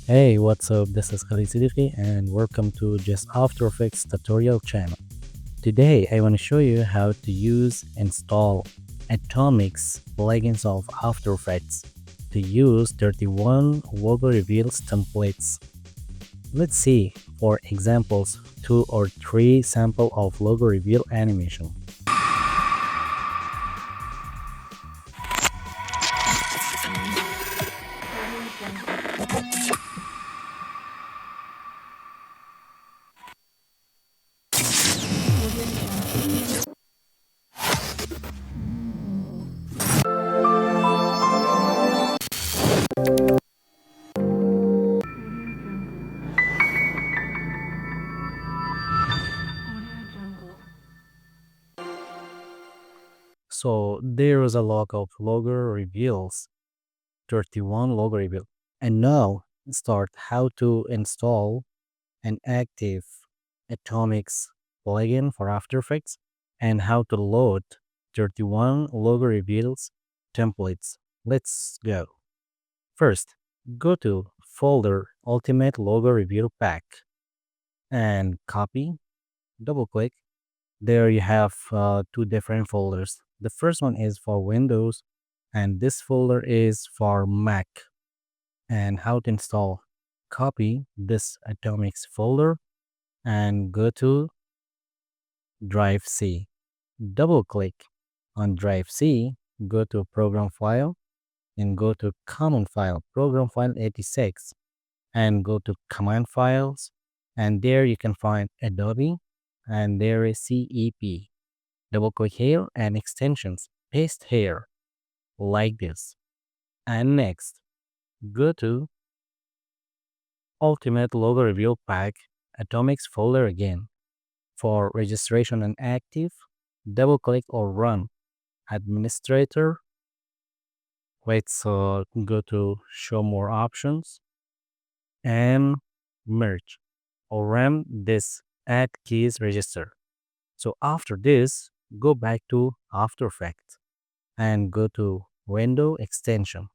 Hey, what's up? This is Khalid Siddiqui and welcome to Just After Effects tutorial channel. Today I want to show you how to install Atomic's plugins of After Effects to use 31 logo reveals templates. Let's see, for examples, 2 or 3 sample of logo reveal animation. So there is a lot of logo reveals, 31 logo reveal. And now start how to install an active Atomics plugin for After Effects and how to load 31 logo reveals templates. Let's go. First, go to folder Ultimate Logo Reveal Pack and copy, double click. There you have 2 different folders. The first one is for Windows and this folder is for Mac. And how to install. Copy this Atomics folder and go to Drive C. Double click on Drive C, go to Program File, and go to Common File, Program File 86, and go to Command Files, and there you can find Adobe, and there is CEP. Double click here and extensions, paste here, like this. And next, go to Ultimate Logo Reveal Pack, Atomics folder again. For registration and active, double click or run administrator. Let's go to show more options and merge or run this add keys register. So after this, go back to After Effects and go to window extension.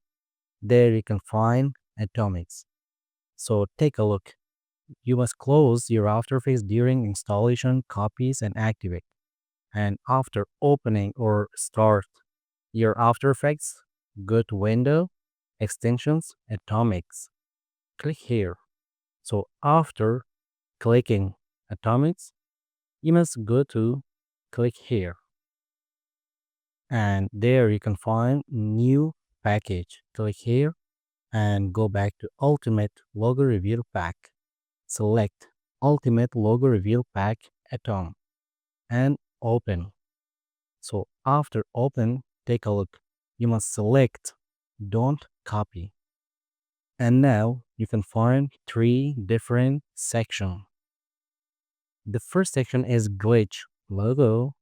There you can find Atomics. So take a look. You must close your After Effects during installation, copies, and activate. And after opening or start your After Effects, go to Window, Extensions, Atomics. Click here. So after clicking Atomics, you must go to click here. And there you can find new package. Click here and go back to Ultimate Logo Reveal Pack. Select Ultimate Logo Reveal Pack Atom and open. So after open, take a look. You must select don't copy. And now you can find 3 different sections. The first section is glitch logo.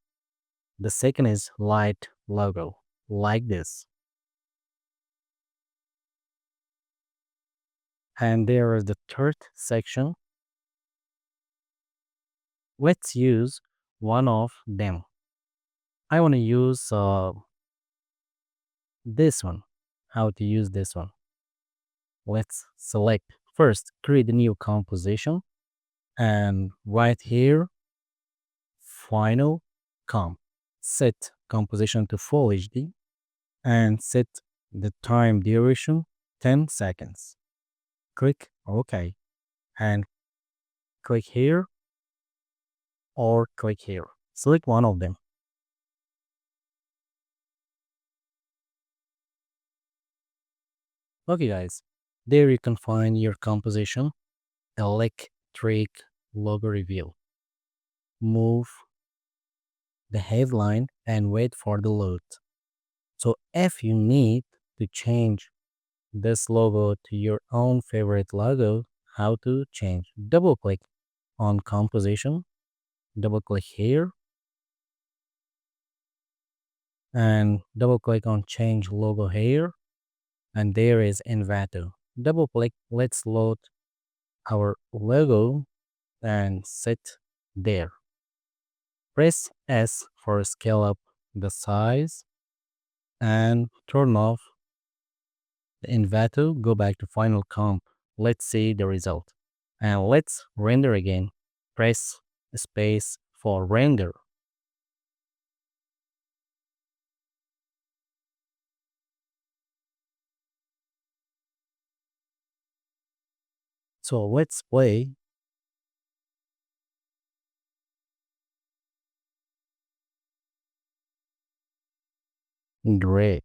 The second is light logo, like this. And there is the third section. Let's use one of them. I want to use this one. How to use this one? Let's select first, create a new composition, and right here, final comp. Set composition to full HD and set the time duration 10 seconds. Click OK and click here or click here. Select one of them. Okay, guys, there you can find your composition, electric logo reveal. Move the headline and wait for the load. So if you need to change this logo to your own favorite logo, how to change? Double click on composition, double click here, and double click on change logo here, and there is Envato. Double click, let's load our logo and set there. Press S for scale up the size and turn off the Envato. Go back to final comp Let's see the result. And let's render again. Press space for render. So let's play. Great.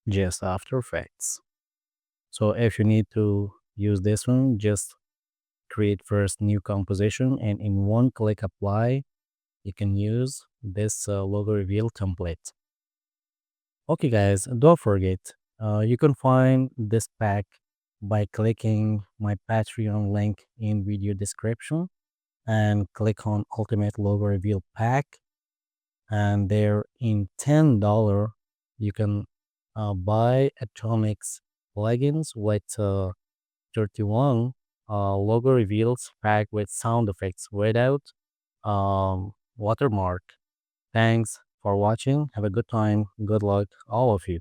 Just After Effects. So if you need to use this one, just create first new composition and in one click apply. You can use this logo reveal template. Okay guys, don't forget, you can find this pack by clicking my Patreon link in video description and click on Ultimate Logo Reveal Pack. And there in $10, you can buy Atomics plugins with 31 logo reveals pack with sound effects without watermark. Thanks for watching. Have a good time. Good luck, all of you.